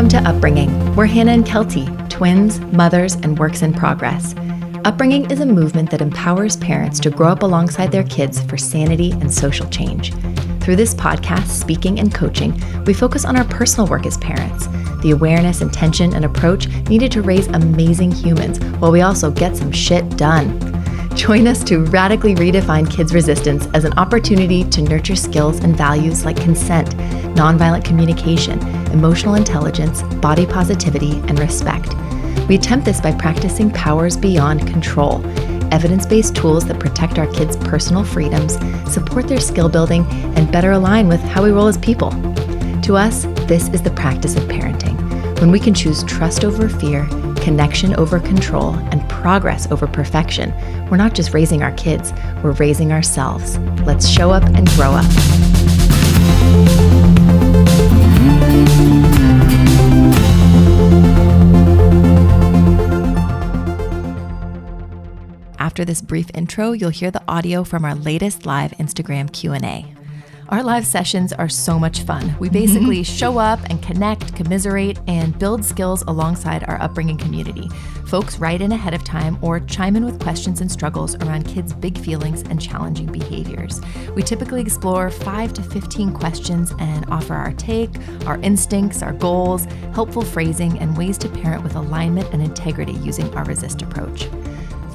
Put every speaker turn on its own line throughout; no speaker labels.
Welcome to Upbringing. We're Hannah and Kelty, twins, mothers, and works in progress. Upbringing is a movement that empowers parents to grow up alongside their kids for sanity and social change. Through this podcast, speaking, and coaching, we focus on our personal work as parents, the awareness, intention, and approach needed to raise amazing humans, while we also get some shit done. Join us to radically redefine kids' resistance as an opportunity to nurture skills and values like consent, nonviolent communication, emotional intelligence, body positivity, and respect. We attempt this by practicing powers beyond control, evidence-based tools that protect our kids' personal freedoms, support their skill building, and better align with how we roll as people. To us, this is the practice of parenting, when we can choose trust over fear, connection over control, and progress over perfection. We're not just raising our kids, we're raising ourselves. Let's show up and grow up. After this brief intro, you'll hear the audio from our latest live Instagram Q&A. Our live sessions are so much fun. We basically show up and connect, commiserate, and build skills alongside our upbringing community. Folks write in ahead of time or chime in with questions and struggles around kids' big feelings and challenging behaviors. We typically explore 5 to 15 questions and offer our take, our instincts, our goals, helpful phrasing, and ways to parent with alignment and integrity using our resist approach.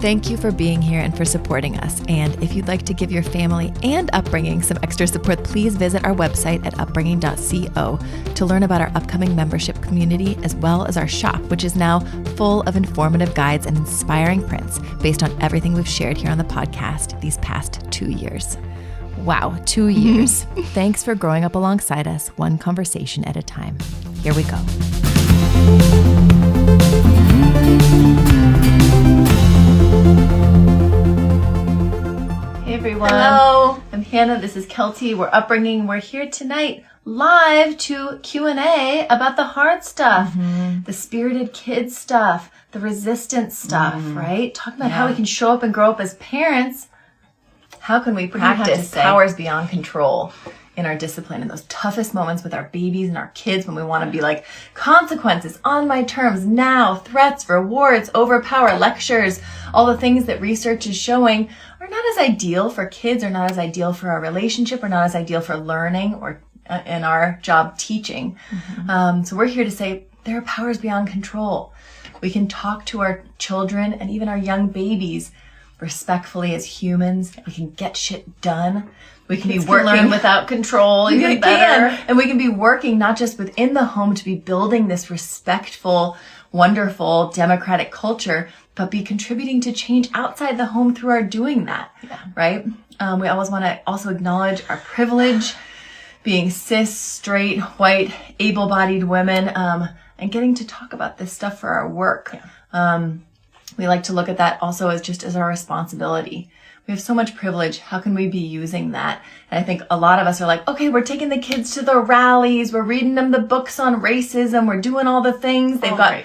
Thank you for being here and for supporting us. And if you'd like to give your family and upbringing some extra support, please visit our website at upbringing.co to learn about our upcoming membership community, as well as our shop, which is now full of informative guides and inspiring prints based on everything we've shared here on the podcast these past 2 years. Wow, 2 years. Thanks for growing up alongside us, one conversation at a time. Here we go. Hey everyone.
Hello.
I'm Hannah. This is Kelty. We're Upbringing. We're here tonight live to Q&A about the hard stuff, the spirited kids stuff, the resistance stuff, right? Talking about how we can show up and grow up as parents. How can we practice powers beyond control in our discipline in those toughest moments with our babies and our kids, when we want to be like, consequences on my terms now, threats, rewards, overpower, lectures, all the things that research is showing are not as ideal for kids, or not as ideal for our relationship, or not as ideal for learning, or in our job teaching. So we're here to say there are powers beyond control. We can talk to our children and even our young babies respectfully as humans. We can get shit done. We can be working without control even better. And we can be working not just within the home to be building this respectful, wonderful, democratic culture, but be contributing to change outside the home through our doing that, right? We always want to also acknowledge our privilege, being cis, straight, white, able-bodied women, and getting to talk about this stuff for our work. We like to look at that also as just as our responsibility. We have so much privilege. How can we be using that? And I think a lot of us are like, okay, we're taking the kids to the rallies. We're reading them the books on racism. We're doing all the things. They've got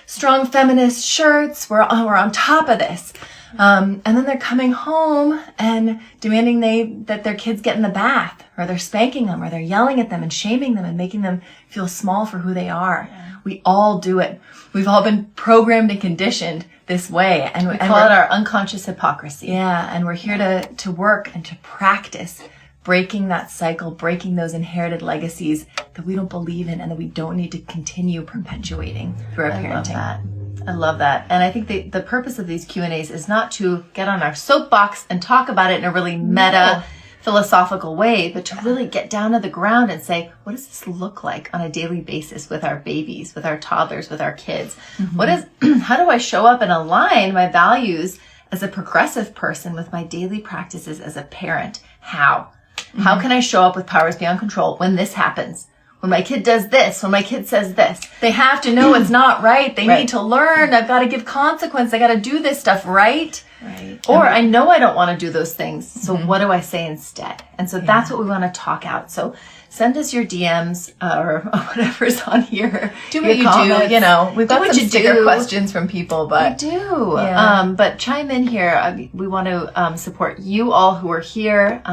strong feminist shirts. We're on top of this. And then they're coming home and demanding that their kids get in the bath, or they're spanking them, or they're yelling at them and shaming them and making them feel small for who they are. We all do it. We've all been programmed and conditioned this way. And we call it our unconscious hypocrisy. Yeah. And we're here to work and to practice breaking that cycle, breaking those inherited legacies that we don't believe in and that we don't need to continue perpetuating through our parenting. I love that. And I think the purpose of these Q&As is not to get on our soapbox and talk about it in a really meta philosophical way, but to really get down to the ground and say, what does this look like on a daily basis with our babies, with our toddlers, with our kids? How do I show up and align my values as a progressive person with my daily practices as a parent? How can I show up with powers beyond control when this happens? When my kid does this, when my kid says this, they have to know it's not right. They need to learn. I've got to give consequence. I got to do this stuff right. Or I know I don't want to do those things. So what do I say instead? And so that's what we want to talk out. So send us your DMs or whatever's on here. Do what you comments. Do. You know, we've got some sticker questions from people, but we do. Yeah. But chime in here. We want to support you all who are here.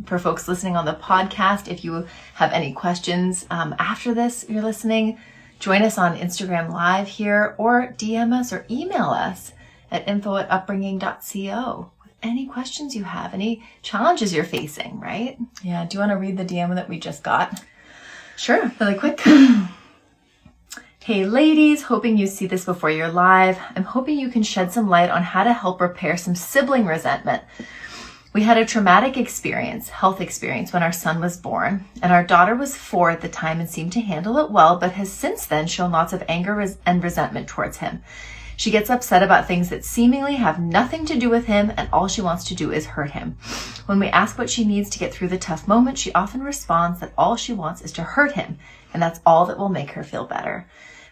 For folks listening on the podcast, if you have any questions after this, you're listening, Join us on Instagram Live here, or DM us or email us at info@upbringing.co with any questions you have, any challenges you're facing, right?
Yeah. Do you want to read the DM that we just got?
Sure, really quick. Hey ladies, hoping you see this before you're live. I'm hoping you can shed some light on how to help repair some sibling resentment. We had a traumatic health experience, when our son was born, and our daughter was 4 at the time and seemed to handle it well, but has since then shown lots of anger and resentment towards him. She gets upset about things that seemingly have nothing to do with him, and all she wants to do is hurt him. When we ask what she needs to get through the tough moment, she often responds that all she wants is to hurt him, and that's all that will make her feel better.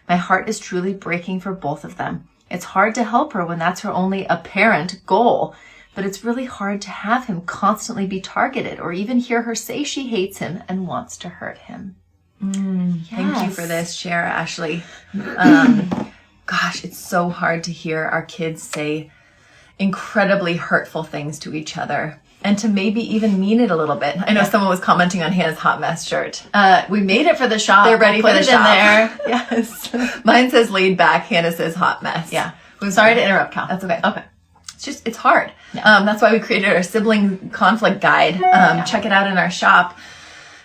My heart is truly breaking for both of them. It's hard to help her when that's her only apparent goal, but it's really hard to have him constantly be targeted or even hear her say she hates him and wants to hurt him.
Thank you for this share, Ashley. Gosh, it's so hard to hear our kids say incredibly hurtful things to each other, and to maybe even mean it a little bit. I know someone was commenting on Hannah's hot mess shirt.
We made it for the shop.
They're ready for the shop.
In there.
Yes. Mine says laid back. Hannah says hot mess.
Yeah. Sorry to interrupt, Cal.
That's okay.
Okay.
It's hard. Yeah. That's why we created our sibling conflict guide. Check it out in our shop.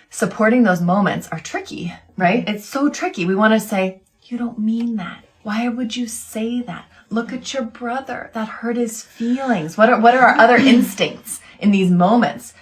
Supporting those moments are tricky, right? It's so tricky. We want to say, you don't mean that. Why would you say that? Look at your brother. That hurt his feelings. What are our other instincts in these moments?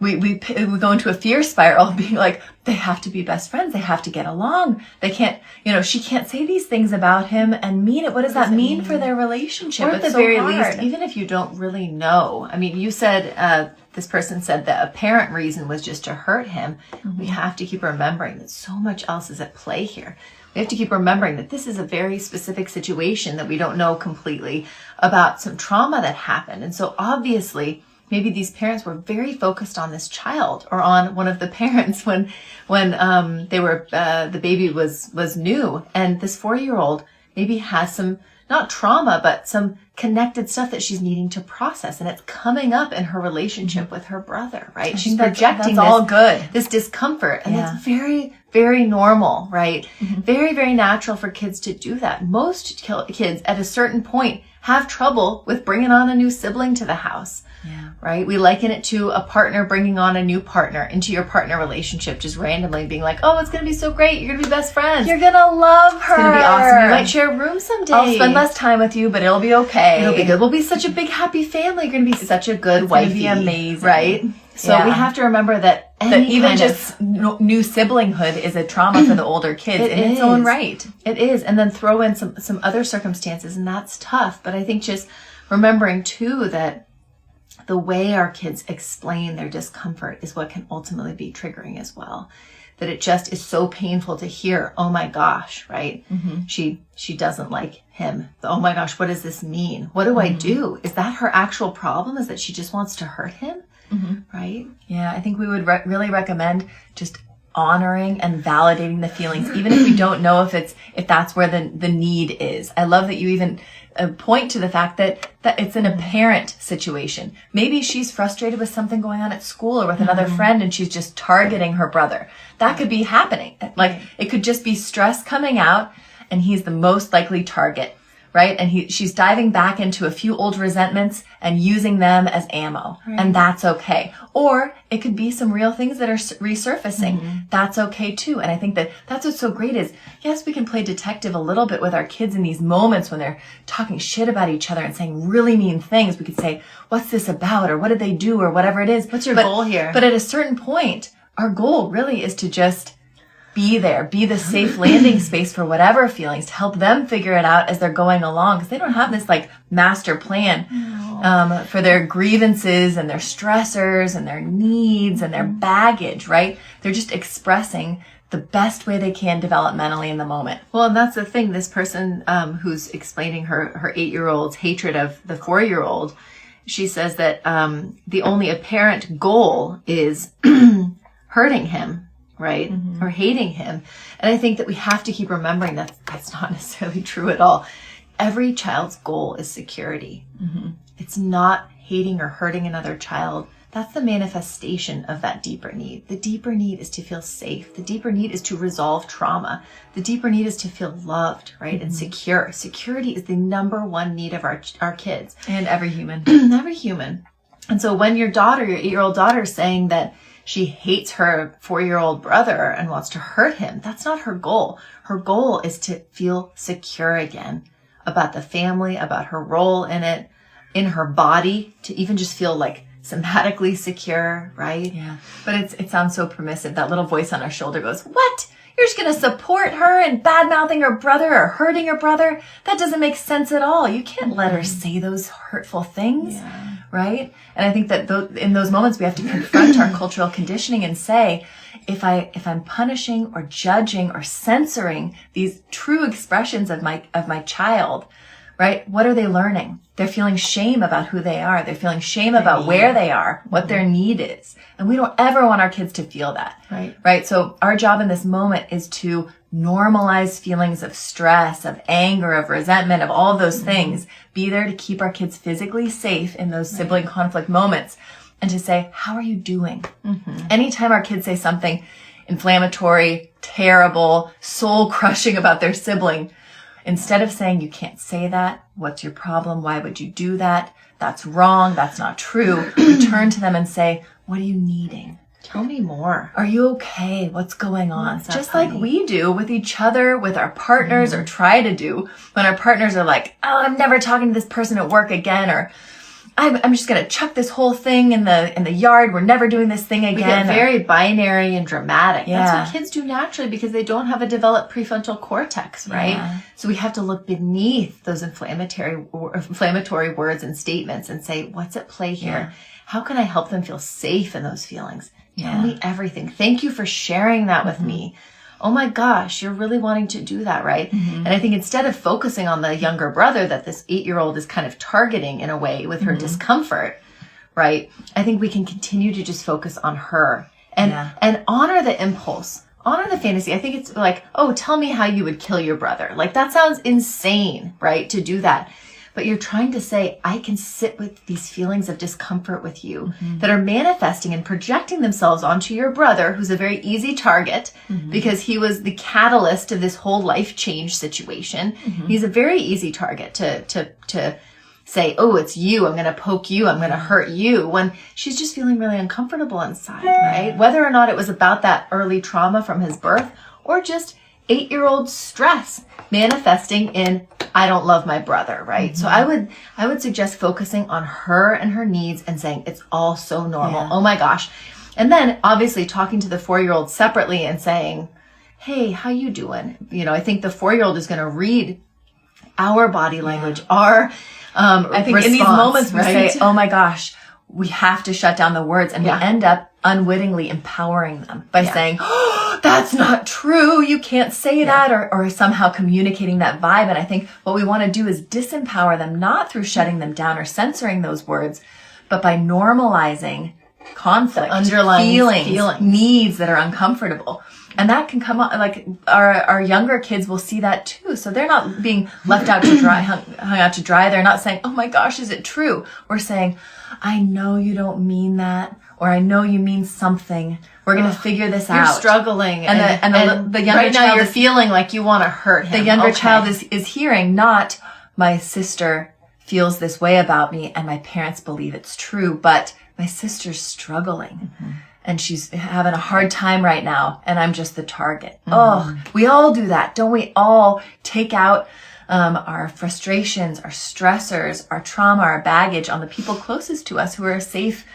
We go into a fear spiral, being like, they have to be best friends. They have to get along. They can't, she can't say these things about him and mean it. What does that mean for their relationship?
Or at the very least, even if you don't really know. I mean, you said, this person said the apparent reason was just to hurt him. We have to keep remembering that so much else is at play here. We have to keep remembering that this is a very specific situation that we don't know completely about, some trauma that happened. And so obviously, maybe these parents were very focused on this child, or on one of the parents when they were the baby was new, and this 4-year-old maybe has some, not trauma, but some connected stuff that she's needing to process, and it's coming up in her relationship with her brother, right? She's projecting this discomfort, and that's very, very normal, right? Very, very natural for kids to do that. Most kids at a certain point have trouble with bringing on a new sibling to the house.
Yeah.
Right? We liken it to a partner bringing on a new partner into your partner relationship, just randomly being like, oh, it's going to be so great. You're going to be best friends.
You're going to love her.
It's going to be awesome. You might share a room someday.
I'll spend less time with you, but it'll be okay.
It'll be good. We'll be such a big, happy family. You're going to be such a good wifey.
It's going to be amazing.
Right? So we have to remember that
even just new siblinghood is a trauma for the older kids in its own right.
It is. And then throw in some other circumstances, and that's tough. But I think just remembering too that the way our kids explain their discomfort is what can ultimately be triggering as well. That it just is so painful to hear, oh my gosh, right? She doesn't like him. Oh my gosh, what does this mean? What do I do? Is that her actual problem? Is that she just wants to hurt him? Right?
Yeah, I think we would really recommend just honoring and validating the feelings, even if we don't know if that's where the need is. I love that you even point to the fact that it's an apparent situation. Maybe she's frustrated with something going on at school or with another friend, and she's just targeting her brother. That could be happening. Like, it could just be stress coming out, and he's the most likely target. Right? And she's diving back into a few old resentments and using them as ammo. Right. And that's okay. Or it could be some real things that are resurfacing. That's okay too. And I think that's what's so great is, yes, we can play detective a little bit with our kids in these moments when they're talking shit about each other and saying really mean things. We could say, what's this about? Or what did they do? Or whatever it is.
What's your goal here?
But at a certain point, our goal really is to just be there, be the safe landing space for whatever feelings, to help them figure it out as they're going along, because they don't have this like master plan for their grievances and their stressors and their needs and their baggage, right? They're just expressing the best way they can developmentally in the moment.
Well, and that's the thing. This person who's explaining her 8-year-old's hatred of the 4-year-old, she says that the only apparent goal is hurting him. Right? Or hating him. And I think that we have to keep remembering that that's not necessarily true at all. Every child's goal is security. It's not hating or hurting another child that's the manifestation of that deeper need. The deeper need is to feel safe. The deeper need is to resolve trauma. The deeper need is to feel loved, right? And secure. Security is the number one need of our kids.
And every human.
Every human. And so when your 8-year-old daughter is saying that she hates her 4-year-old brother and wants to hurt him, that's not her goal. Her goal is to feel secure again about the family, about her role in it, in her body, to even just feel like somatically secure, right?
Yeah. But it sounds so permissive. That little voice on our shoulder goes, what? You're just going to support her and bad-mouthing her brother or hurting her brother? That doesn't make sense at all. You can't let her say those hurtful things, right? And I think that in those moments we have to confront our cultural conditioning and say, if I'm punishing or judging or censoring these true expressions of my child, right? What are they learning? They're feeling shame about who they are. They're feeling shame about where they are, what their need is. And we don't ever want our kids to feel that. Right? So our job in this moment is to normalize feelings of stress, of anger, of resentment, of all of those things. Be there to keep our kids physically safe in those sibling conflict moments. And to say, how are you doing? Anytime our kids say something inflammatory, terrible, soul-crushing about their sibling, instead of saying, you can't say that, what's your problem, why would you do that, that's wrong, that's not true, we turn to them and say, what are you needing?
Tell me more.
Are you okay? What's going on? Just like we do with each other, with our partners, or try to do when our partners are like, oh, I'm never talking to this person at work again, or I'm just going to chuck this whole thing in the yard. We're never doing this thing again. We
get very binary and dramatic. That's what kids do naturally because they don't have a developed prefrontal cortex, right?
Yeah.
So we have to look beneath those inflammatory words and statements and say, what's at play here?
Yeah.
How can I help them feel safe in those feelings? Tell me everything. Thank you for sharing that with me. Oh my gosh, you're really wanting to do that, right? And I think instead of focusing on the younger brother that this 8-year-old is kind of targeting in a way with her discomfort, right? I think we can continue to just focus on her and honor the impulse, honor the fantasy. I think it's like, oh, tell me how you would kill your brother. Like that sounds insane, right? To do that. But you're trying to say, I can sit with these feelings of discomfort with you that are manifesting and projecting themselves onto your brother, who's a very easy target because he was the catalyst of this whole life change situation. He's a very easy target to say, oh, it's you. I'm going to poke you. I'm going to hurt you, when she's just feeling really uncomfortable inside, right? Whether or not it was about that early trauma from his birth or just 8-year-old stress manifesting in, I don't love my brother, right? So I would suggest focusing on her and her needs and saying, it's all so normal. Oh my gosh. And then obviously talking to the 4-year-old separately and saying, hey, how you doing? You know, I think the 4-year-old is going to read our body language, our
I think
response,
in these moments we
right?
say, oh my gosh, we have to shut down the words, and we end up unwittingly empowering them by saying, oh, that's not true. You can't say that, or somehow communicating that vibe. And I think what we want to do is disempower them, not through shutting them down or censoring those words, but by normalizing conflict,
underlying feelings,
needs that are uncomfortable. And that can come up, like our younger kids will see that too. So they're not being left out to dry, hung out to dry. They're not saying, oh my gosh, is it true? We're saying, I know you don't mean that, or I know you mean something. We're going to figure this out.
You're struggling.
And the younger
right now you're feeling like you want to hurt him.
The younger child is hearing not, my sister feels this way about me and my parents believe it's true, but my sister's struggling. And she's having a hard time right now, and I'm just the target. Oh, we all do that. Don't we all take out our frustrations, our stressors, our trauma, our baggage on the people closest to us who are a safe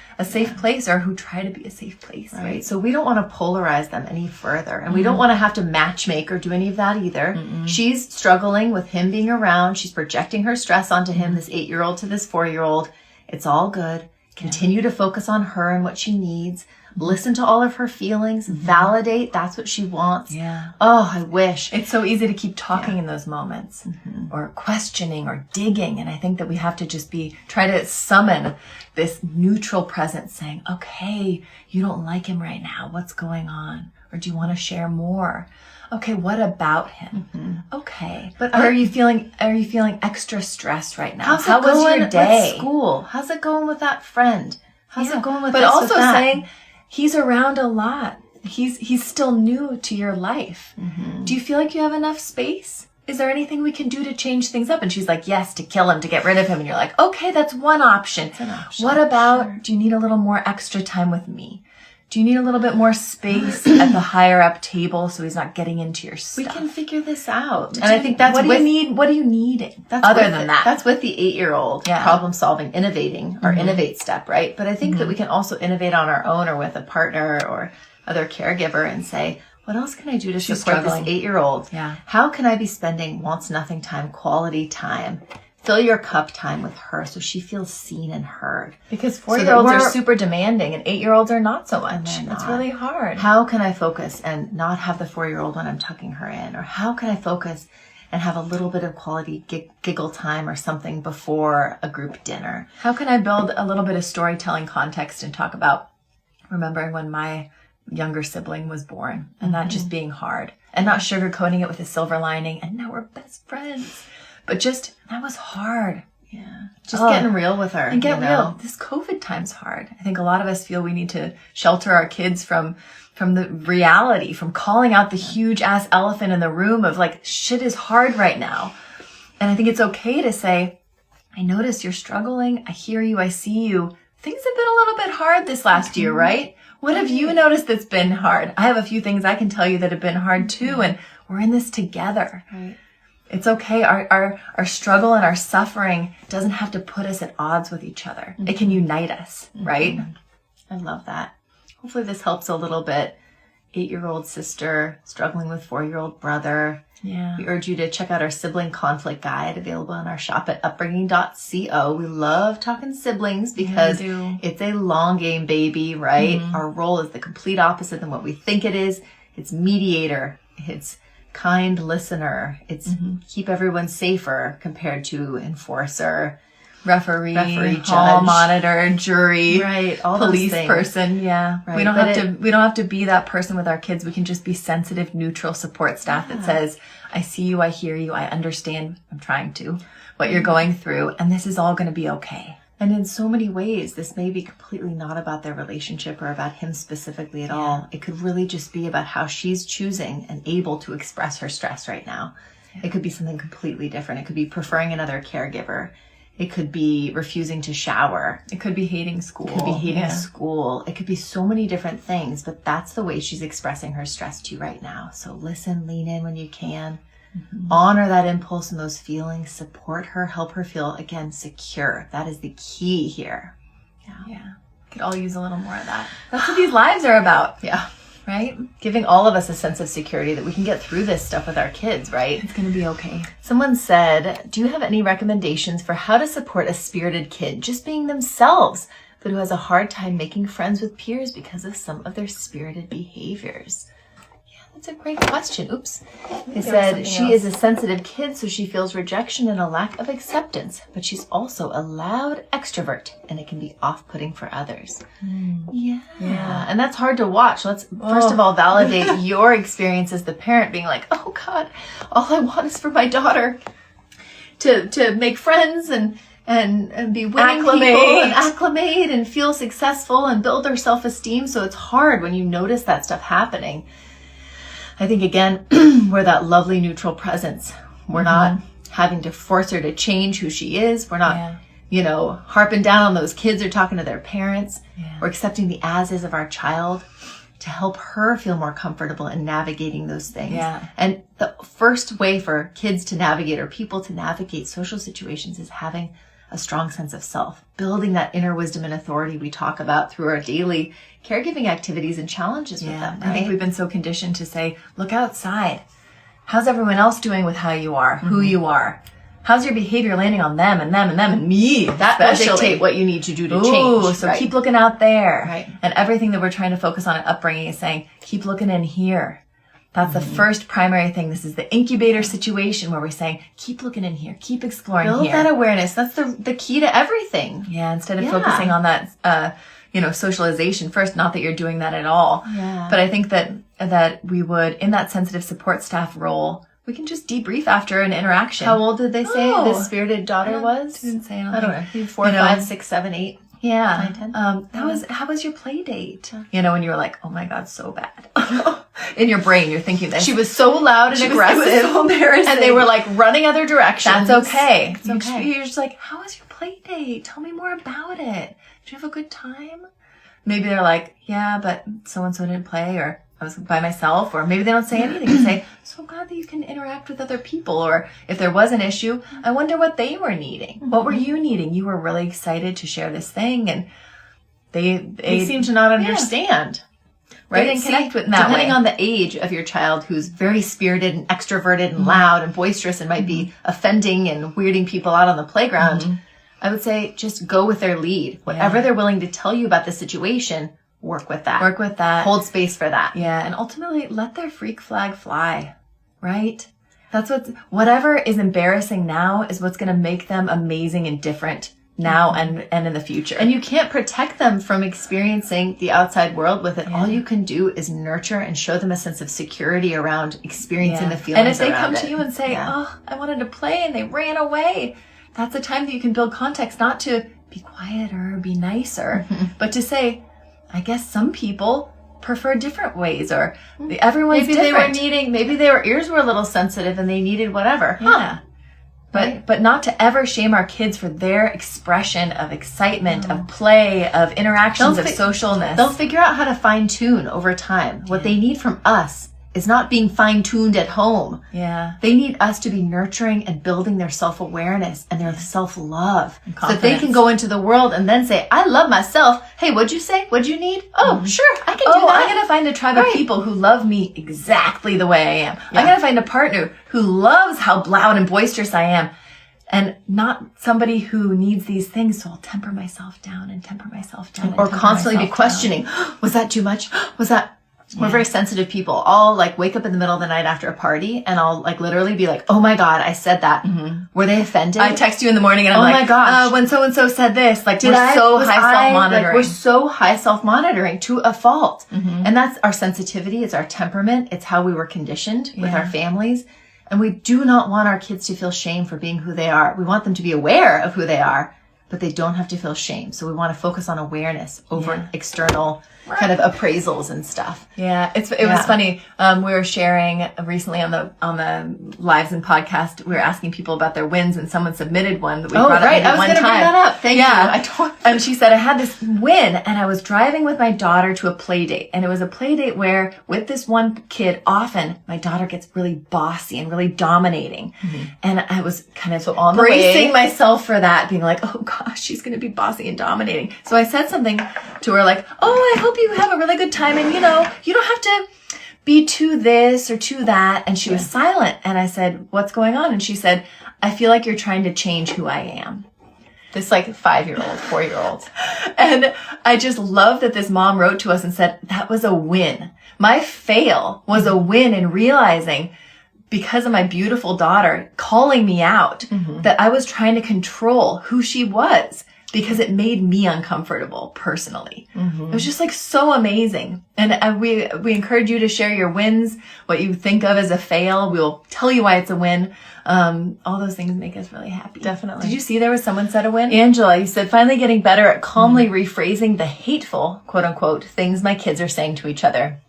place, or who try to be a safe place, right?
So we don't want to polarize them any further, and we don't want to have to matchmake or do any of that either. She's struggling with him being around. She's projecting her stress onto him, this 8-year-old to this 4-year-old. It's all good. Continue to focus on her and what she needs. Listen to all of her feelings. Validate. That's what she wants. Oh, I wish.
It's so easy to keep talking in those moments, or questioning or digging. And I think that we have to just try to summon this neutral presence saying, okay, you don't like him right now. What's going on? Or do you want to share more? Okay, what about him? Okay. But are you feeling extra stressed right now?
How was your day?
With
school? How's it going with that friend? How's it going with
but
this,
also
with that?
saying he's around a lot. He's still new to your life. Do you feel like you have enough space? Is there anything we can do to change things up? And she's like, yes, to kill him, to get rid of him. And you're like, okay, that's one option.
It's an option.
What about, do you need a little more extra time with me? Do you need a little bit more space at the higher up table so he's not getting into your stuff?
We can figure this out. And I think that's
what do you need? What are you needing? Other than that,
that's with the 8-year-old problem solving, innovating, our innovate step, right? But I think that we can also innovate on our own or with a partner or other caregiver and say, what else can I do to support this 8-year-old?
Yeah.
How can I be spending wants nothing time, quality time? Fill your cup time with her so she feels seen and heard.
Because 4-year-olds are super demanding and 8-year-olds are not so much. It's really hard.
How can I focus and not have the 4-year-old when I'm tucking her in? Or how can I focus and have a little bit of quality giggle time or something before a group dinner?
How can I build a little bit of storytelling context and talk about remembering when my younger sibling was born and that just being hard and not sugarcoating it with a silver lining and now we're best friends. But just, that was hard.
Yeah. Just getting real with her.
And get real. This COVID time's hard. I think a lot of us feel we need to shelter our kids from the reality, from calling out the huge ass elephant in the room of like, shit is hard right now. And I think it's okay to say, I notice you're struggling. I hear you. I see you. Things have been a little bit hard this last year, right? What have you noticed that's been hard? I have a few things I can tell you that have been hard too. And we're in this together.
Right.
It's okay. Our struggle and our suffering doesn't have to put us at odds with each other. It can unite us, right?
I love that. Hopefully this helps a little bit. 8-year-old sister struggling with 4-year-old brother.
Yeah.
We urge you to check out our sibling conflict guide available on our shop at upbringing.co. We love talking siblings because it's a long game, baby, right? Our role is the complete opposite than what we think it is. It's mediator. It's kind listener. It's keep everyone safer compared to enforcer, referee,
judge,
hall
monitor, jury,
right? All
police
those things.
person. Yeah.
Right.
We don't have to be that person with our kids. We can just be sensitive, neutral support staff that says, I see you, I hear you, I understand, I'm trying to, what you're going through, and this is all going to be okay.
And in so many ways, this may be completely not about their relationship or about him specifically at all. It could really just be about how she's choosing and able to express her stress right now. It could be something completely different. It could be preferring another caregiver. It could be refusing to shower.
It could be hating school.
It could be hating school. It could be so many different things, but that's the way she's expressing her stress to you right now. So listen, lean in when you can. Honor that impulse and those feelings. Support her. Help her feel, again, secure. That is the key here.
Yeah. Could all use a little more of that. That's what these lives are about.
Yeah.
Right?
Giving all of us a sense of security that we can get through this stuff with our kids, right?
It's going to be okay.
Someone said, do you have any recommendations for how to support a spirited kid just being themselves, but who has a hard time making friends with peers because of some of their spirited behaviors? That's a great question. Oops. They said she is a sensitive kid, so she feels rejection and a lack of acceptance, but she's also a loud extrovert, and it can be off-putting for others. Yeah. And that's hard to watch. Let's first of all validate your experience as the parent, being like, oh God, all I want is for my daughter to make friends and be winning people and acclimate and feel successful and build their self-esteem. So it's hard when you notice that stuff happening. I think, again, we're that lovely neutral presence. We're not having to force her to change who she is. We're not, harping down on those kids or talking to their parents. We're accepting the as-is of our child to help her feel more comfortable in navigating those things. And the first way for kids to navigate or people to navigate social situations is having a strong sense of self, building that inner wisdom and authority we talk about through our daily caregiving activities and challenges with them. Right?
I think we've been so conditioned to say, look outside. How's everyone else doing with how you are, who you are? How's your behavior landing on them and them and them and me?
That will dictate what you need to do to change.
So keep looking out there.
Right.
And everything that we're trying to focus on at upbringing is saying, keep looking in here. That's the first primary thing. This is the incubator situation where we're saying, keep looking in here, keep exploring
Build
here.
That awareness. That's the key to everything.
Yeah, instead of focusing on that, socialization first, not that you're doing that at all.
Yeah.
But I think that we would, in that sensitive support staff role, we can just debrief after an interaction.
How old did they say this spirited daughter was?
Didn't say anything.
I don't know. 4, 5, 6, 7, 8.
Yeah.
9, 10.
How was your play date? You know, when you were like, oh my God, so bad. In your brain, you're thinking this.
She was so loud and aggressive.
It was so embarrassing.
And they were like running other directions.
That's okay.
It's okay.
You're just like, how was your play date? Tell me more about it. Did you have a good time? Maybe they're like, yeah, but so-and-so didn't play, or I was by myself, or maybe they don't say anything. They say, so glad that you can interact with other people. Or if there was an issue, I wonder what they were needing. Mm-hmm. What were you needing? You were really excited to share this thing, and they
seem to not understand.
Right? They didn't connect with that
depending
way.
on the age of your child, who's very spirited and extroverted and loud and boisterous and might be offending and weirding people out on the playground, I would say just go with their lead. Whatever they're willing to tell you about the situation, work with that.
Work with that.
Hold space for that.
Yeah, and ultimately let their freak flag fly, right? That's whatever is embarrassing now is what's going to make them amazing and different now and in the future.
And you can't protect them from experiencing the outside world with it. All you can do is nurture and show them a sense of security around experiencing the feelings.
And if they come
it.
to you and say, oh, I wanted to play and they ran away, that's a time that you can build context, not to be quieter or be nicer, but to say, I guess some people prefer different ways, or everyone's different.
Maybe their ears were a little sensitive and they needed whatever.
Yeah. But not to ever shame our kids for their expression of excitement, of play, of interactions, of socialness.
They'll figure out how to fine tune over time. What they need from us is not being fine tuned at home.
Yeah.
They need us to be nurturing and building their self-awareness and their self-love, so that they can go into the world and then say, I love myself. Hey, what'd you say? What'd you need? Oh, sure, I can do that.
I'm going to find a tribe of people who love me exactly the way I am. Yeah. I'm going to find a partner who loves how loud and boisterous I am, and not somebody who needs these things. So I'll temper myself down and temper myself down.
Or constantly be questioning, was that too much? Was that... We're very sensitive people. I'll like wake up in the middle of the night after a party and I'll like literally be like, oh my God, I said that. Were they offended?
I text you in the morning and I'm like,
oh my gosh,
when so-and-so said this, like we're so high self-monitoring.
Like, we're so high self-monitoring to a fault. And that's our sensitivity. It's our temperament. It's how we were conditioned with our families. And we do not want our kids to feel shame for being who they are. We want them to be aware of who they are, but they don't have to feel shame. So we want to focus on awareness over external kind of appraisals and stuff.
Yeah, it was funny. We were sharing recently on the lives and podcast. We were asking people about their wins, and someone submitted one that we brought up one time.
I was going to bring that up. Thank you.
And she said, I had this win, and I was driving with my daughter to a play date, and it was a play date where with this one kid, often my daughter gets really bossy and really dominating, and I was kind of bracing myself for that, being like, oh gosh, she's going to be bossy and dominating. So I said something to her like, oh, I hope you have a really good time, and you don't have to be to this or to that. And she was silent, and I said, what's going on? And she said, I feel like you're trying to change who I am.
This like 5-year-old, 4-year-old.
And I just love that this mom wrote to us and said, that was a win. My fail was a win in realizing, because of my beautiful daughter calling me out, that I was trying to control who she was, because it made me uncomfortable personally. It was just like so amazing. And we encourage you to share your wins, what you think of as a fail. We'll tell you why it's a win. All those things make us really happy.
Definitely.
Did you see there was someone said a win?
Angela, you said, finally getting better at calmly rephrasing the hateful, quote unquote, things my kids are saying to each other.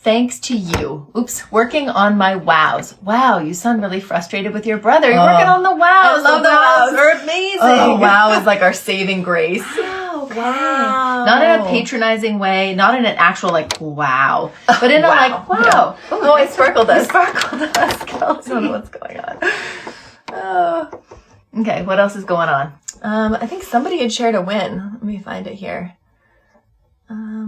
Thanks to you. Working on my wows. Wow, you sound really frustrated with your brother. You're working on the wows.
I love the wows.
They're amazing.
Oh, wow is like our saving grace.
Wow, okay.
Wow.
Not in a patronizing way, not in an actual like, wow, but in a like, wow.
Yeah. Oh, I sparkled us.
Sparkled us.
I don't know what's going on.
Okay, what else is going on?
I think somebody had shared a win. Let me find it here.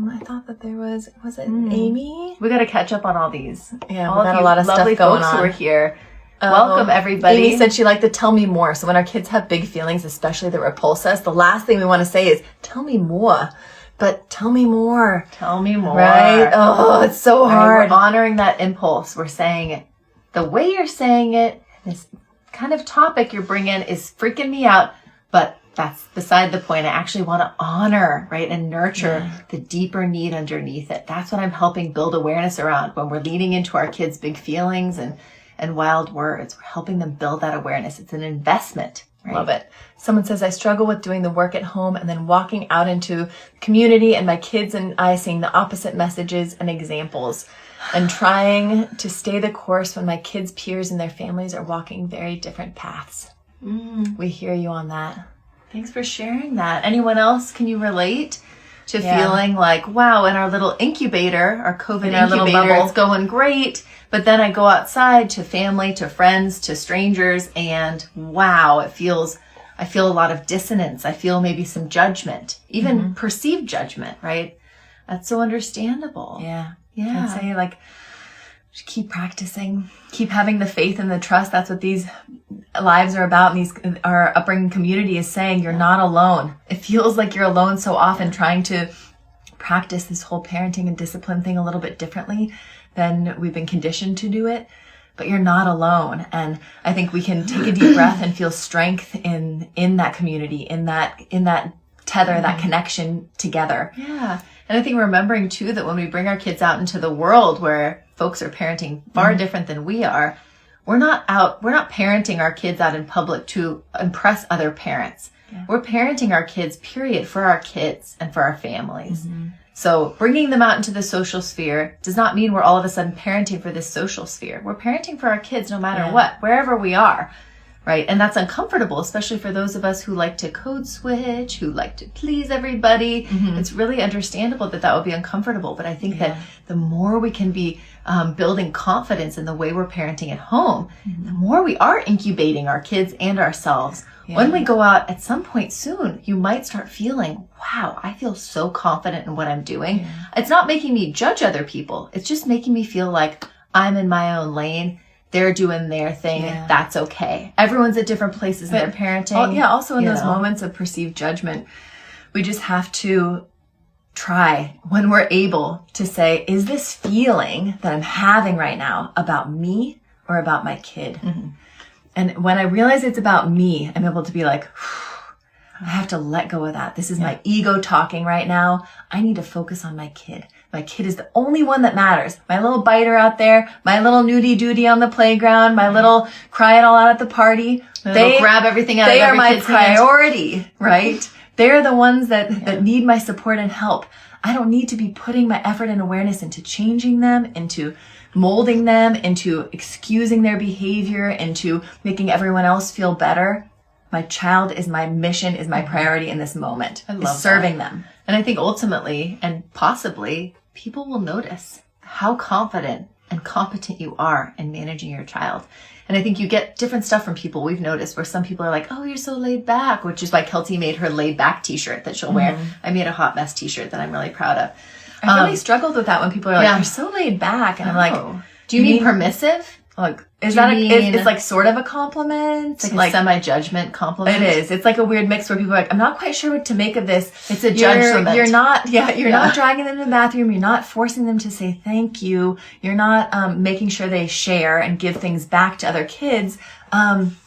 I thought that there was it Amy?
We got to catch up on all these.
Yeah,
all
we got a lot of stuff going
folks
on.
Who are here. Welcome, everybody.
Amy said she liked the tell me more. So when our kids have big feelings, especially that repulse us, the last thing we want to say is, tell me more. But tell me more.
Tell me more.
Right? Oh, it's so hard.
We're honoring that impulse. We're saying it. The way you're saying it, this kind of topic you're bringing is freaking me out, but that's beside the point. I actually want to honor, right, and nurture the deeper need underneath it. That's what I'm helping build awareness around when we're leaning into our kids' big feelings and wild words. We're helping them build that awareness. It's an investment
Right? Love it. Someone says, I struggle with doing the work at home and then walking out into community and my kids and I seeing the opposite messages and examples and trying to stay the course when my kids' peers and their families are walking very different paths. We hear you on that.
Thanks for sharing that. Anyone else? Can you relate to feeling like, wow, in our little incubator, our COVID incubator, it's going great. But then I go outside to family, to friends, to strangers, and wow, I feel a lot of dissonance. I feel maybe some judgment, even perceived judgment, right? That's so understandable.
Yeah. I'd say like, just keep practicing, keep having the faith and the trust. That's what these lives are about. And our upbringing community is saying you're not alone. It feels like you're alone so often trying to practice this whole parenting and discipline thing a little bit differently than we've been conditioned to do it. But you're not alone. And I think we can take a deep breath and feel strength in that community, in that tether, that connection together.
Yeah. And I think remembering too that when we bring our kids out into the world where folks are parenting far different than we are, we're not parenting our kids out in public to impress other parents. Yeah. We're parenting our kids, period, for our kids and for our families. So bringing them out into the social sphere does not mean we're all of a sudden parenting for this social sphere. We're parenting for our kids no matter what, wherever we are. Right. And that's uncomfortable, especially for those of us who like to code switch, who like to please everybody. It's really understandable that would be uncomfortable. But I think that the more we can be building confidence in the way we're parenting at home, the more we are incubating our kids and ourselves. When we go out at some point soon, you might start feeling, wow, I feel so confident in what I'm doing. It's not making me judge other people. It's just making me feel like I'm in my own lane. They're doing their thing. That's okay. Everyone's at different places in their parenting.
Also in those moments of perceived judgment, we just have to try when we're able to say, is this feeling that I'm having right now about me or about my kid? And when I realize it's about me, I'm able to be like, I have to let go of that. This is my ego talking right now. I need to focus on my kid. My kid is the only one that matters. My little biter out there, my little nudie doody on the playground, my little cry it all out at the party.
They grab everything out of
every
my
priority, right? They're the ones that need my support and help. I don't need to be putting my effort and awareness into changing them, into molding them, into excusing their behavior, into making everyone else feel better. My child is my mission, is my priority in this moment.
I love
serving them.
And I think ultimately and possibly people will notice how confident and competent you are in managing your child. And I think you get different stuff from people. We've noticed where some people are like, oh, you're so laid back, which is why Kelty made her laid back t-shirt that she'll wear. I made a hot mess t-shirt that I'm really proud of.
I really struggled with that when people are like, you're so laid back. And I'm like,
do you mean permissive?
Like, it's like sort of a compliment?
It's like a semi-judgment compliment?
It is. It's like a weird mix where people are like, I'm not quite sure what to make of this.
It's a judgment.
You're not dragging them to the bathroom. You're not forcing them to say thank you. You're not making sure they share and give things back to other kids. I'm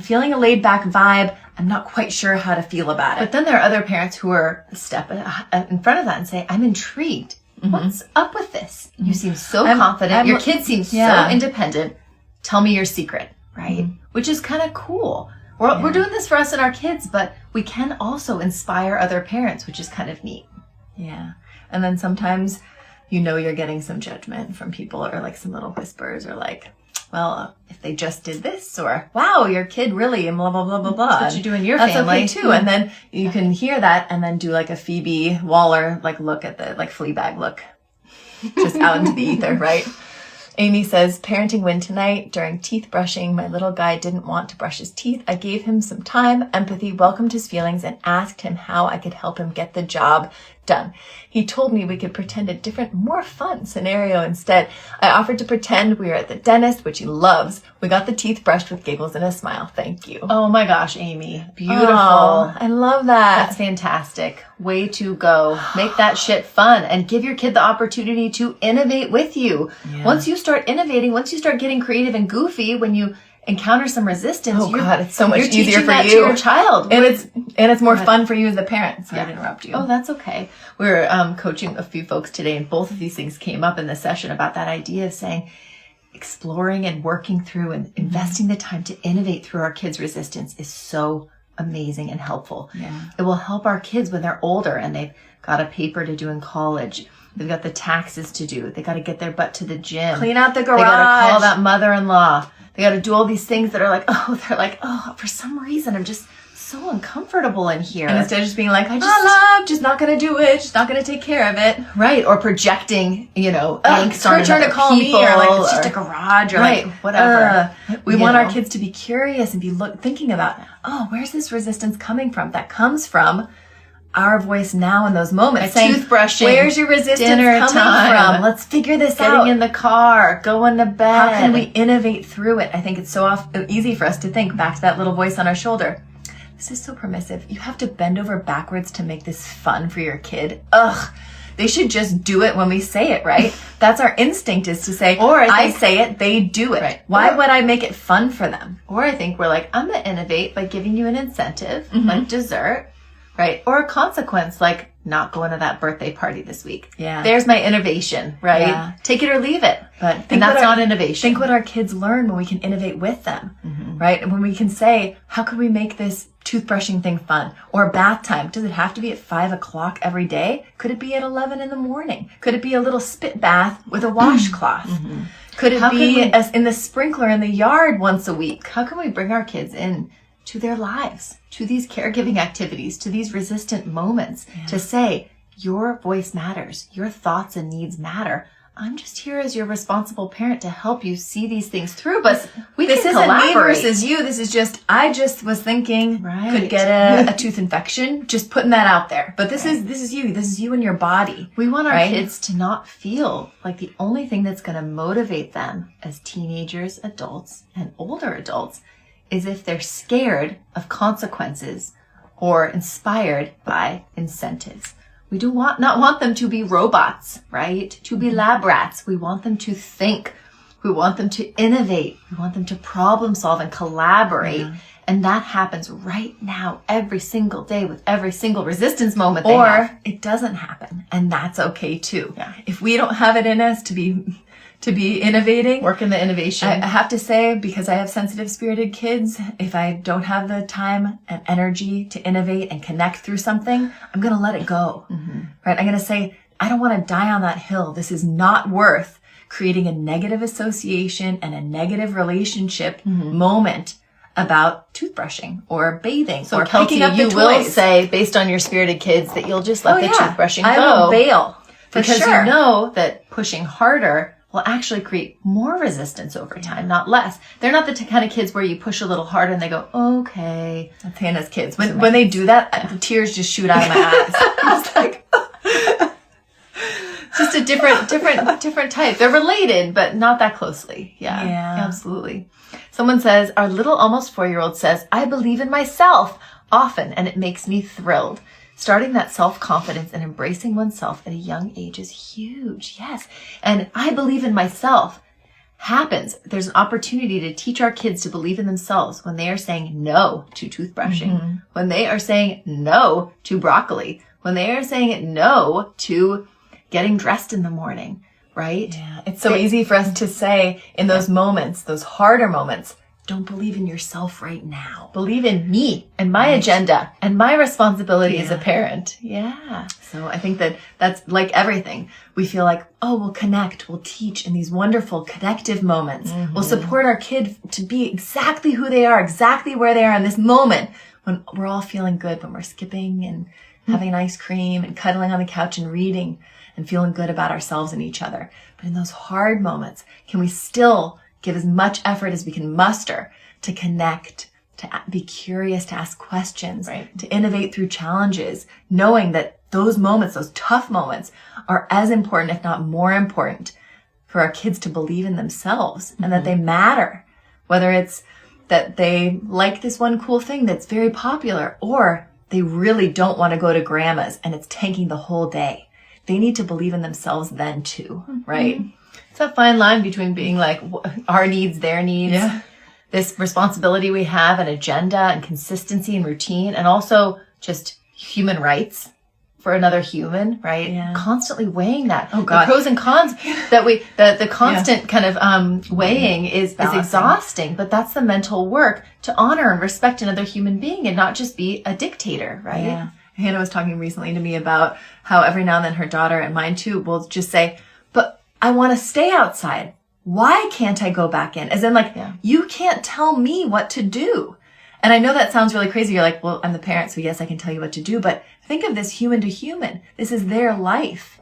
feeling a laid back vibe. I'm not quite sure how to feel about it.
But then there are other parents who are a step in front of that and say, I'm intrigued. What's up with this? You seem so confident. Your kid seems so independent. Tell me your secret, right? Which is kind of cool. We're doing this for us and our kids, but we can also inspire other parents, which is kind of neat.
Yeah. And then sometimes you're getting some judgment from people or like some little whispers or like, well, if they just did this or, wow, your kid really, and blah, blah, blah, blah, blah.
That's what you do in your family.
That's okay too. And then you can hear that and then do like a Phoebe Waller, like look at the, like Fleabag look, just out into the ether, right? Amy says, parenting win tonight. During teeth brushing, my little guy didn't want to brush his teeth. I gave him some time, empathy, welcomed his feelings, and asked him how I could help him get the job done. He told me we could pretend a different, more fun scenario instead. I offered to pretend we were at the dentist, which he loves. We got the teeth brushed with giggles and a smile. Thank you.
Oh my gosh, Amy. Beautiful.
Oh, I love that.
That's fantastic. Way to go. Make that shit fun and give your kid the opportunity to innovate with you. Yeah. Once you start innovating, once you start getting creative and goofy, when you encounter some resistance,
it's so much easier for
that
you
to your child.
And it's more fun for you as a parent. Sorry to interrupt you.
Oh, that's okay. We were coaching a few folks today, and both of these things came up in the session about that idea of saying,
exploring and working through and investing the time to innovate through our kids' resistance is so amazing and helpful.
Yeah.
It will help our kids when they're older and they've got a paper to do in college. They've got the taxes to do. They got to get their butt to the gym.
Clean out the garage.
They got to call that mother-in-law. They got to do all these things that are like, for some reason, I'm just so uncomfortable in here.
And instead of just being like, I'm just not going to do it. Just not going to take care of it.
Right. Or projecting, angst on
turn to call
people,
me, or like, it's just a garage, or
right, whatever.
We want our kids to be curious and be thinking about, where's this resistance coming from? That comes from our voice now in those moments.
Saying, toothbrushing.
Where's your resistance
dinner
coming
time.
from? Let's figure this out.
Getting in the car, going to bed.
How can we innovate through it? I think it's so easy for us to think back to that little voice on our shoulder. This is so permissive. You have to bend over backwards to make this fun for your kid. Ugh. They should just do it when we say it, right? That's our instinct, is to say, or I say it, they do it.
Right.
Why would I make it fun for them?
Or I think we're like, I'm going to innovate by giving you an incentive, like dessert, right? Or a consequence, like not going to that birthday party this week.
Yeah.
There's my innovation, right?
Yeah.
Take it or leave it.
But
And that's not innovation.
Think what our kids learn when we can innovate with them, right? And when we can say, how could we make this toothbrushing thing fun? Or bath time. Does it have to be at 5 o'clock every day? Could it be at 11 in the morning? Could it be a little spit bath with a washcloth? Could it be in the sprinkler in the yard once a week?
How can we bring our kids in to their lives, to these caregiving activities, to these resistant moments, to say, your voice matters, your thoughts and needs matter. I'm just here as your responsible parent to help you see these things through, but
this
can
isn't me
collaborate.
versus you. This is just, I just was thinking,
Right.
could get a tooth infection. Just putting that out there. But this is you. This is you and your body.
We want our
right?
kids to not feel like the only thing that's going to motivate them as teenagers, adults, and older adults is if they're scared of consequences or inspired by incentives. We do not want them to be robots, right? To be lab rats. We want them to think. We want them to innovate. We want them to problem solve and collaborate. Yeah. And that happens right now, every single day, with every single resistance moment they have.
Or it doesn't happen, and that's okay too.
Yeah.
If we don't have it in us to be innovating,
work in the innovation.
I have to say, because I have sensitive spirited kids, if I don't have the time and energy to innovate and connect through something, I'm going to let it go. Right? I'm going to say, I don't want to die on that hill. This is not worth creating a negative association and a negative relationship moment about toothbrushing or bathing or picking up the toys.
You will say, based on your spirited kids, that you'll just let the toothbrushing go.
I will bail.
Because you know that pushing harder will actually create more resistance over time, not less. They're not the kind of kids where you push a little harder and they go, okay.
That's Hannah's kids. When they do that, the tears just shoot out of my eyes. It's like,
just a different type. They're related, but not that closely. Yeah, absolutely. Someone says, our little almost 4-year-old says, I believe in myself often, and it makes me thrilled. Starting that self-confidence and embracing oneself at a young age is huge. Yes. And I believe in myself happens. There's an opportunity to teach our kids to believe in themselves when they are saying no to toothbrushing, when they are saying no to broccoli, when they are saying no to getting dressed in the morning, right?
Yeah. It's so easy for us to say in those moments, those harder moments, don't believe in yourself right now.
Believe in me and my agenda and my responsibility as a parent. Yeah.
So I think that's like everything. We feel like, we'll connect, we'll teach in these wonderful connective moments. We'll support our kid to be exactly who they are, exactly where they are in this moment when we're all feeling good, when we're skipping and having an ice cream and cuddling on the couch and reading and feeling good about ourselves and each other. But in those hard moments, can we still give as much effort as we can muster to connect, to be curious, to ask questions, to innovate through challenges, knowing that those moments, those tough moments, are as important, if not more important, for our kids to believe in themselves and that they matter. Whether it's that they like this one cool thing that's very popular, or they really don't want to go to grandma's and it's tanking the whole day. They need to believe in themselves then too, right?
It's a fine line between being like our needs, their needs, this responsibility we have, an agenda and consistency and routine, and also just human rights,
for another human, right?
Yeah.
Constantly weighing that.
Oh God.
The pros and cons that the constant kind of weighing is exhausting, but that's the mental work to honor and respect another human being and not just be a dictator, right?
Yeah. Hannah was talking recently to me about how every now and then her daughter, and mine too, will just say, but I want to stay outside. Why can't I go back in? As in like, you can't tell me what to do. And I know that sounds really crazy. You're like, well, I'm the parent, so yes, I can tell you what to do. But think of this human to human. This is their life.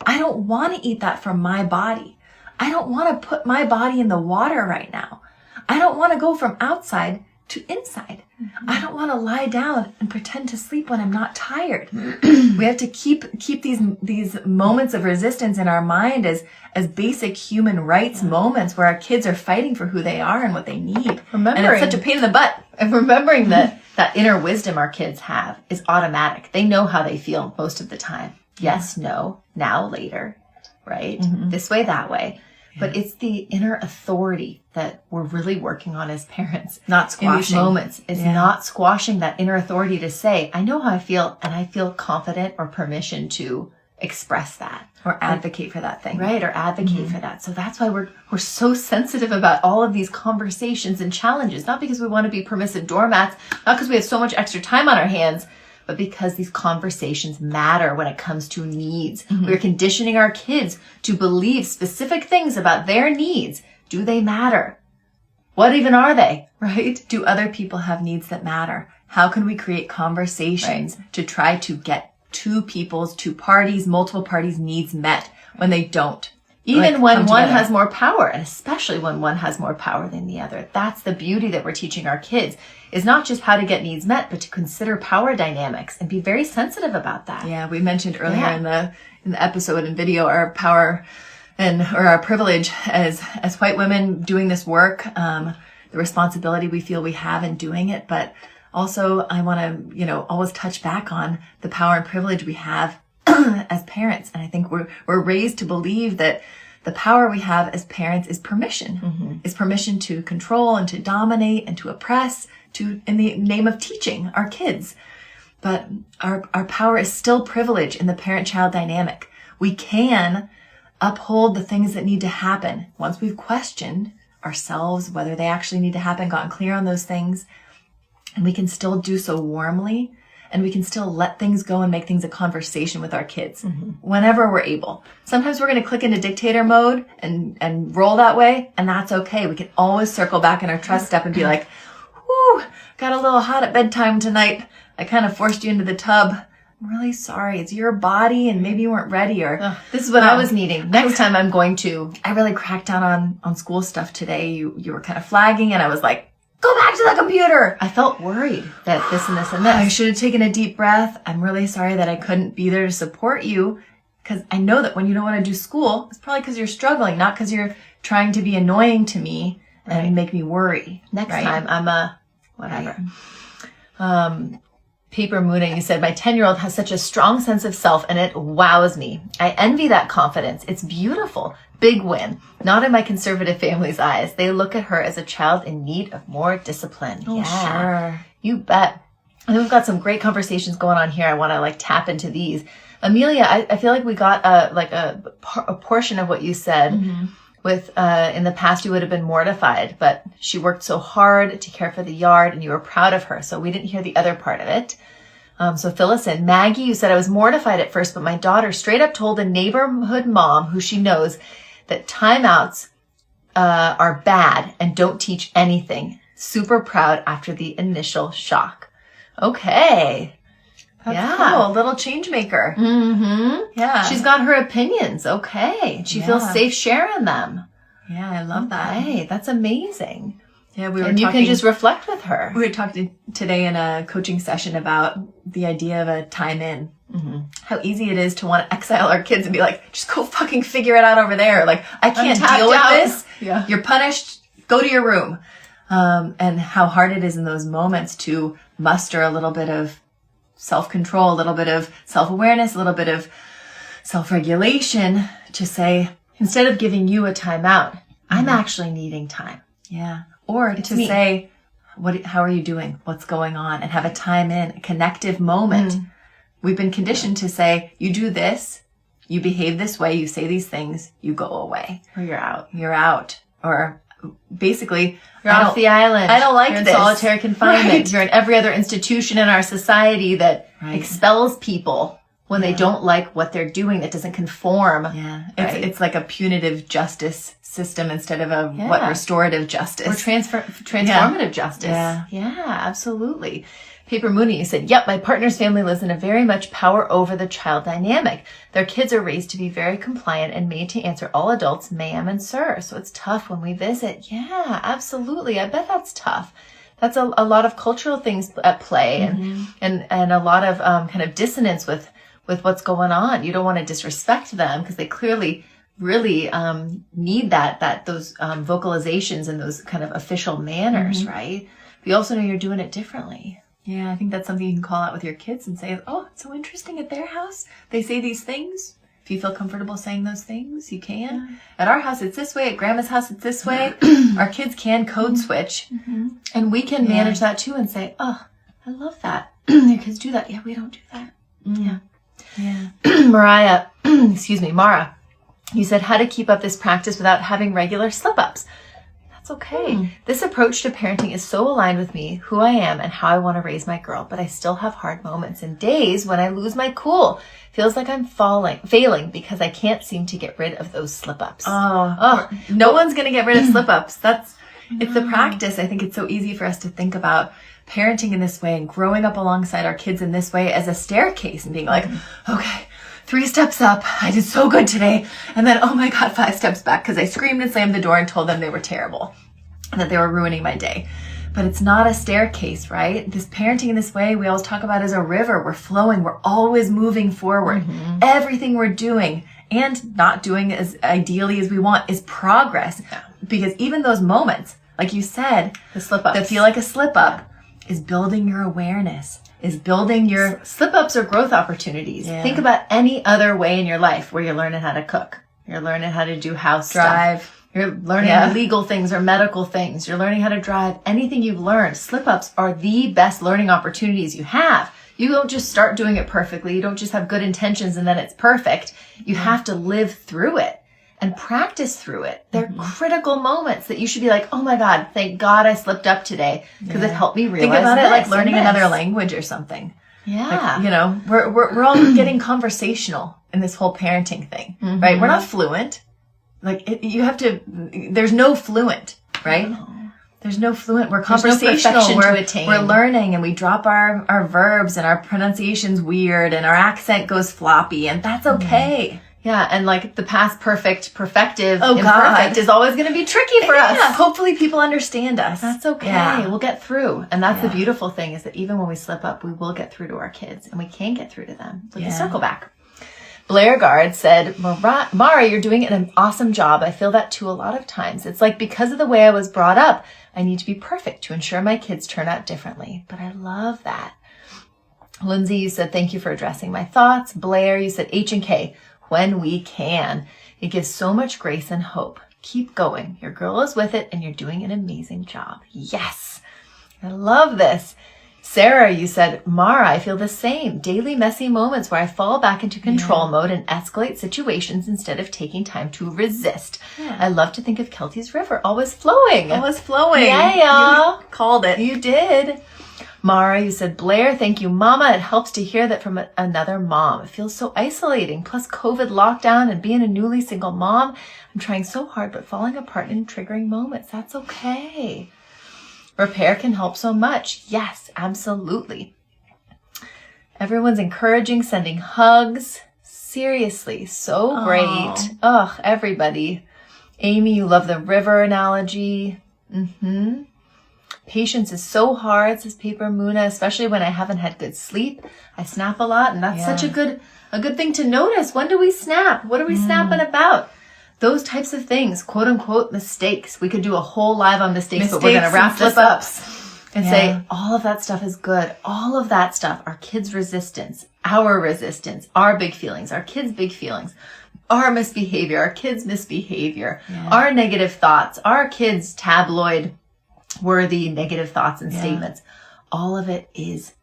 I don't want to eat that from my body. I don't want to put my body in the water right now. I don't want to go from outside to inside. I don't want to lie down and pretend to sleep when I'm not tired. We have to keep these moments of resistance in our mind as basic human rights moments where our kids are fighting for who they are and what they need. And it's such a pain in the butt.
And remembering that inner wisdom our kids have is automatic. They know how they feel most of the time. Yes, no, now, later, right? This way, that way. But it's the inner authority that we're really working on as parents.
Not squashing.
In these moments is not squashing that inner authority to say, I know how I feel and I feel confident or permission to express that.
Or advocate for that thing.
Right, or advocate for that. So that's why we're so sensitive about all of these conversations and challenges. Not because we want to be permissive doormats, not because we have so much extra time on our hands, but because these conversations matter when it comes to needs. We're conditioning our kids to believe specific things about their needs. Do they matter? What even are they, right?
Do other people have needs that matter? How can we create conversations to try to get two parties, multiple parties' needs met when they don't?
Even when one has more power, and especially when one has more power than the other. That's the beauty that we're teaching our kids, is not just how to get needs met, but to consider power dynamics and be very sensitive about that.
Yeah, we mentioned earlier in the episode and video our power or our privilege as white women doing this work, the responsibility we feel we have in doing it, but also I want to, always touch back on the power and privilege we have as parents. And I think we're raised to believe that the power we have as parents is permission, is permission to control and to dominate and to oppress, in the name of teaching our kids. But our power is still privilege in the parent-child dynamic. We can uphold the things that need to happen once we've questioned ourselves, whether they actually need to happen, gotten clear on those things. And we can still do so warmly, and we can still let things go and make things a conversation with our kids whenever we're able. Sometimes we're going to click into dictator mode and roll that way, and that's okay. We can always circle back in our trust step and be like, whew, got a little hot at bedtime tonight. I kind of forced you into the tub. I'm really sorry. It's your body, and maybe you weren't ready, or
this is what I was needing. Next time I'm going to.
I really cracked down on school stuff today. You were kind of flagging, and I was like, go back to the computer.
I felt worried that this and this and this.
I should have taken a deep breath. I'm really sorry that I couldn't be there to support you, because I know that when you don't want to do school, it's probably because you're struggling, not because you're trying to be annoying to me and make me worry.
Next time I'm whatever. Paper Mooning, you said, my 10-year-old has such a strong sense of self and it wows me. I envy that confidence. It's beautiful. Big win. Not in my conservative family's eyes. They look at her as a child in need of more discipline.
Oh, sure.
You bet. And we've got some great conversations going on here. I want to tap into these. Amelia, I feel like we got a portion of what you said. With in the past, you would have been mortified, but she worked so hard to care for the yard and you were proud of her. So we didn't hear the other part of it. So fill us in. Maggie, you said, I was mortified at first, but my daughter straight up told a neighborhood mom who she knows that timeouts are bad and don't teach anything. Super proud after the initial shock. Okay.
That's cool. A little change maker. Yeah.
She's got her opinions. Okay. She feels safe sharing them.
Yeah, I love that.
Hey, that's amazing.
Yeah, we were
and you can just reflect with her.
We were talking today in a coaching session about the idea of a time in. How easy it is to want to exile our kids and be like, just go fucking figure it out over there. Like, I can't deal with this.
Yeah.
You're punished. Go to your room. And how hard it is in those moments to muster a little bit of self-control, a little bit of self-awareness, a little bit of self-regulation to say, instead of giving you a timeout, I'm actually needing time. Yeah. Or to say, how are you doing? What's going on? And have a time in, a connective moment we've been conditioned to say, you do this, you behave this way, you say these things, you go away.
Or you're out.
You're out. Or basically,
you're off the island.
I don't like
you're
this.
in solitary confinement.
Right.
You're in every other institution in our society that expels people when they don't like what they're doing, that doesn't conform.
Yeah. It's like a punitive justice system instead of a restorative justice.
Or transformative justice. Yeah, absolutely. Paper Mooney, you said, yep, my partner's family lives in a very much power over the child dynamic. Their kids are raised to be very compliant and made to answer all adults, ma'am and sir. So it's tough when we visit. Yeah, absolutely. I bet that's tough. That's a lot of cultural things at play and a lot of kind of dissonance with what's going on. You don't want to disrespect them because they clearly really need those vocalizations and those kind of official manners, right? But you also know you're doing it differently.
Yeah, I think that's something you can call out with your kids and say, oh, it's so interesting at their house. They say these things. If you feel comfortable saying those things, you can. Yeah. At our house, it's this way. At Grandma's house, it's this way. Our kids can code switch. And we can manage that too and say, oh, I love that. Your kids do that. Yeah, we don't do that. Yeah.
Mara, you said how to keep up this practice without having regular slip-ups. That's okay. This approach to parenting is so aligned with me, who I am, and how I want to raise my girl, but I still have hard moments and days when I lose my cool. Feels like I'm failing because I can't seem to get rid of those slip-ups.
No one's going to get rid of slip-ups. It's the practice. I think it's so easy for us to think about parenting in this way and growing up alongside our kids in this way as a staircase and being like, okay, 3 steps up. I did so good today. And then, oh my God, 5 steps back because I screamed and slammed the door and told them they were terrible and that they were ruining my day. But it's not a staircase, right? This parenting in this way, we always talk about as a river. We're flowing. We're always moving forward. Everything we're doing and not doing as ideally as we want is progress. Because even those moments, like you said,
the slip-ups
that feel like a slip-up is building your awareness. Is building your
slip-ups or growth opportunities. Think about any other way in your life where you're learning how to cook. You're learning how to do house stuff. You're learning legal things or medical things. You're learning how to drive. Anything you've learned, slip-ups are the best learning opportunities you have. You don't just start doing it perfectly. You don't just have good intentions and then it's perfect. You have to live through it and practice through it. They're critical moments that you should be like, oh my God, thank God I slipped up today because it helped me realize.
Think about it like learning another language or something.
Yeah.
Like, we're all getting conversational in this whole parenting thing, right? We're not fluent. There's no fluent, right? No. There's no fluent. We're conversational. We're learning and we drop our verbs and our pronunciation's weird and our accent goes floppy and that's okay.
Yeah, and like the past perfect, perfective, imperfect is always going to be tricky for us.
Hopefully people understand us.
That's okay. Yeah. We'll get through. And that's the beautiful thing is that even when we slip up, we will get through to our kids and we can get through to them. So we can circle back. Blair Guard said, Mara, you're doing an awesome job. I feel that too a lot of times. It's like because of the way I was brought up, I need to be perfect to ensure my kids turn out differently. But I love that. Lindsay, you said, thank you for addressing my thoughts. Blair, you said H&K. When we can. It gives so much grace and hope. Keep going. Your girl is with it and you're doing an amazing job. Yes. I love this. Sarah, you said, Mara, I feel the same. Daily messy moments where I fall back into control mode and escalate situations instead of taking time to resist. Yeah. I love to think of Kelty's River always flowing.
Always flowing.
Yeah, y'all.
You called it.
You did. Mara, you said, Blair, thank you, Mama. It helps to hear that from another mom. It feels so isolating. Plus COVID lockdown and being a newly single mom. I'm trying so hard, but falling apart in triggering moments. That's okay. Repair can help so much. Yes, absolutely. Everyone's encouraging, sending hugs. Seriously, so great. Ugh, everybody. Amy, you love the river analogy. Patience is so hard, says Paper Muna, especially when I haven't had good sleep. I snap a lot, and that's such a good thing to notice. When do we snap? What are we snapping about? Those types of things, quote unquote, mistakes. We could do a whole live on mistakes but we're going to wrap this up and say all of that stuff is good. All of that stuff, our kids' resistance, our big feelings, our kids' big feelings, our misbehavior, our kids' misbehavior, our negative thoughts, our kids' tabloid worthy negative thoughts and statements. All of it is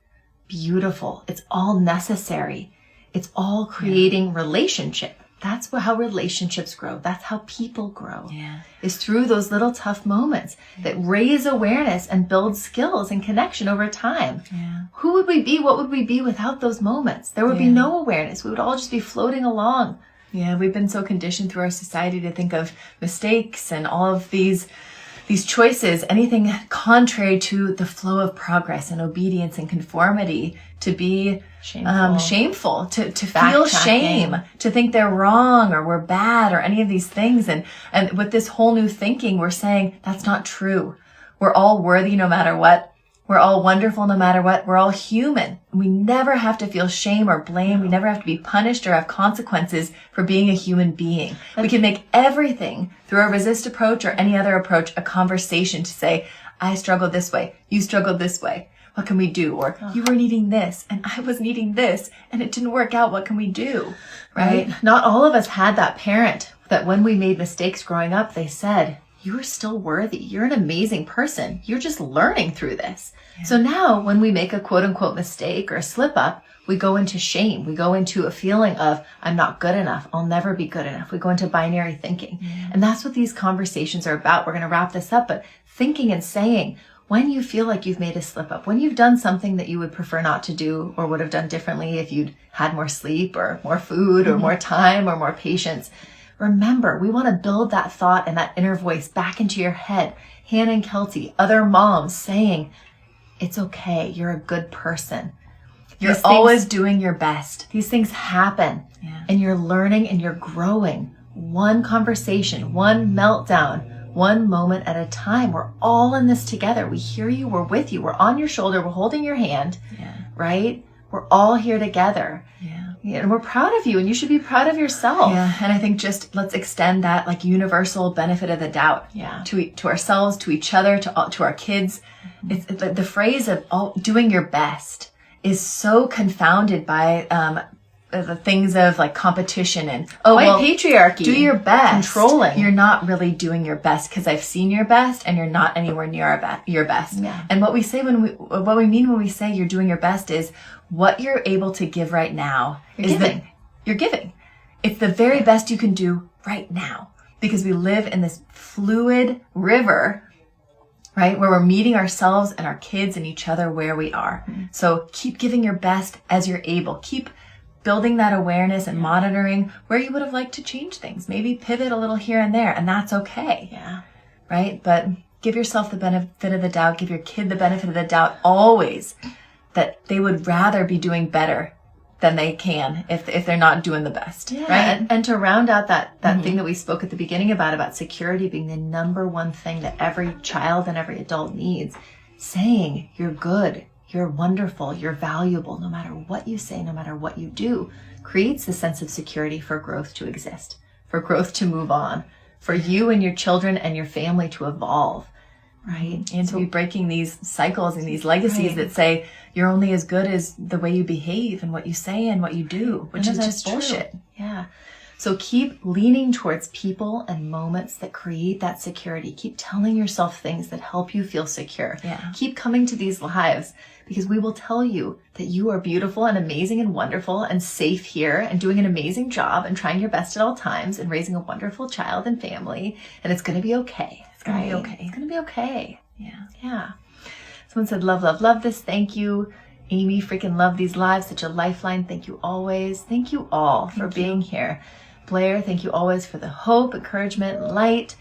beautiful. It's all necessary. It's all creating relationship. That's how relationships grow. That's how people grow.
Yeah.
Is through those little tough moments that raise awareness and build skills and connection over time.
Yeah.
Who would we be? What would we be without those moments? There would be no awareness. We would all just be floating along.
Yeah, we've been so conditioned through our society to think of mistakes and all of these choices, anything contrary to the flow of progress and obedience and conformity, to be shameful, to feel shame, to think they're wrong or we're bad or any of these things. And with this whole new thinking, we're saying that's not true. We're all worthy no matter what. We're all wonderful no matter what. We're all human. We never have to feel shame or blame. We never have to be punished or have consequences for being a human being. We can make everything through a resist approach or any other approach a conversation to say, I struggled this way. You struggled this way. What can we do? Or you were needing this and I was needing this and it didn't work out. What can we do? Right?
Not all of us had that parent that when we made mistakes growing up, they said, you're still worthy. You're an amazing person. You're just learning through this. Yeah. So now when we make a quote unquote mistake or a slip up, we go into shame. We go into a feeling of, I'm not good enough. I'll never be good enough. We go into binary thinking. Mm. And that's what these conversations are about. We're going to wrap this up, but thinking and saying, when you feel like you've made a slip up, when you've done something that you would prefer not to do or would have done differently if you'd had more sleep or more food or more time or more patience, remember, we want to build that thought and that inner voice back into your head. Hannah and Kelty, other moms saying, it's okay. You're a good person.
You're always doing your best.
These things happen and you're learning and you're growing. One conversation, one meltdown, one moment at a time. We're all in this together. We hear you. We're with you. We're on your shoulder. We're holding your hand, right? We're all here together. Yeah, and we're proud of you, and you should be proud of yourself.
Yeah, and I think just let's extend that like universal benefit of the doubt.
Yeah.
To ourselves, to each other, to our kids. It's the phrase of doing your best is so confounded by the things of like competition and
patriarchy.
Do your best.
Controlling.
You're not really doing your best because I've seen your best, and you're not anywhere near your best.
Yeah.
And what we mean when we say you're doing your best is what you're able to give right now. You're giving. It's the very best you can do right now, because we live in this fluid river, right, where we're meeting ourselves and our kids and each other where we are. Mm-hmm. So keep giving your best as you're able. Keep building that awareness and monitoring where you would have liked to change things. Maybe pivot a little here and there, and that's okay.
Yeah.
Right? But give yourself the benefit of the doubt. Give your kid the benefit of the doubt always, that they would rather be doing better than they can if they're not doing the best.
Yeah.
Right?
And to round out that thing that we spoke at the beginning about security being the number one thing that every child and every adult needs, saying you're good, you're wonderful, you're valuable, no matter what you say, no matter what you do, creates a sense of security for growth to exist, for growth to move on, for you and your children and your family to evolve, right?
And to be breaking these cycles and these legacies that say you're only as good as the way you behave and what you say and what you do, which is just bullshit.
Yeah. So keep leaning towards people and moments that create that security. Keep telling yourself things that help you feel secure.
Yeah.
Keep coming to these lives, because we will tell you that you are beautiful and amazing and wonderful and safe here and doing an amazing job and trying your best at all times and raising a wonderful child and family. And it's going to be okay.
It's going to be okay.
It's going to be okay.
Yeah.
Yeah. Someone said, love, love, love this. Thank you. Amy, freaking love these lives. Such a lifeline. Thank you always. Thank you all for being here. Blair, thank you always for the hope, encouragement, light.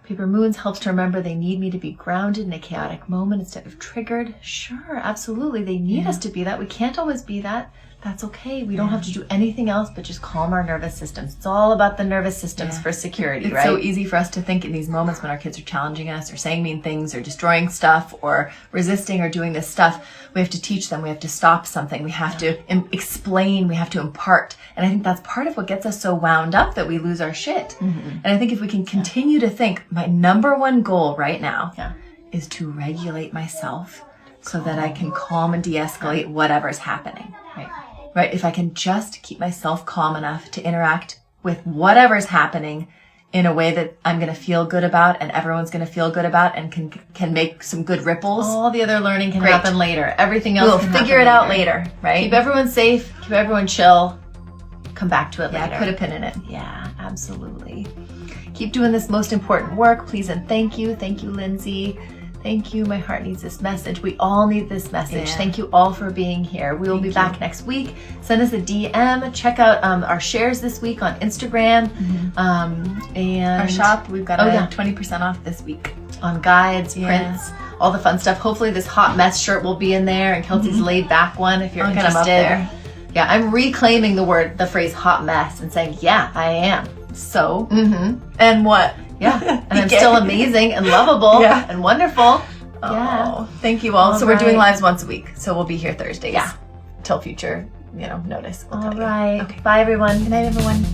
Paper Moons helps to remember they need me to be grounded in a chaotic moment instead of triggered. Sure, absolutely. They need us to be that. We can't always be that. That's okay. We don't have to do anything else but just calm our nervous systems. It's all about the nervous systems for security, right?
It's so easy for us to think in these moments when our kids are challenging us or saying mean things or destroying stuff or resisting or doing this stuff. We have to teach them. We have to stop something. We have to explain. We have to impart. And I think that's part of what gets us so wound up that we lose our shit. Mm-hmm. And I think if we can continue to think, my number one goal right now is to regulate myself so that I can calm and de-escalate whatever's happening. Right? If I can just keep myself calm enough to interact with whatever's happening in a way that I'm going to feel good about and everyone's going to feel good about and can make some good ripples.
All the other learning can
Great.
happen later. Everything else
We'll
can
figure it out later, right?
Keep everyone safe. Keep everyone chill. Come back to it later.
Yeah, put a pin in it.
Yeah, absolutely. Keep doing this most important work, please, and thank you. Thank you, Lindsay. Thank you. My heart needs this message. We all need this message.
Yeah.
Thank you all for being here. We will be back next week. Send us a DM. Check out our shares this week on Instagram. And
Our shop, we've got 20% off this week.
On guides, prints, all the fun stuff. Hopefully this hot mess shirt will be in there, and Kelsey's laid back one if you're interested.
Up there.
Yeah, I'm reclaiming the phrase hot mess and saying, yeah, I am. So,
And what?
yeah, and I'm still amazing and lovable and wonderful.
Oh, thank you all. So we're doing lives once a week. So we'll be here Thursdays.
Yeah.
Till future, notice. We'll
All
tell you.
right.
Okay.
Bye, everyone.
Good night, everyone.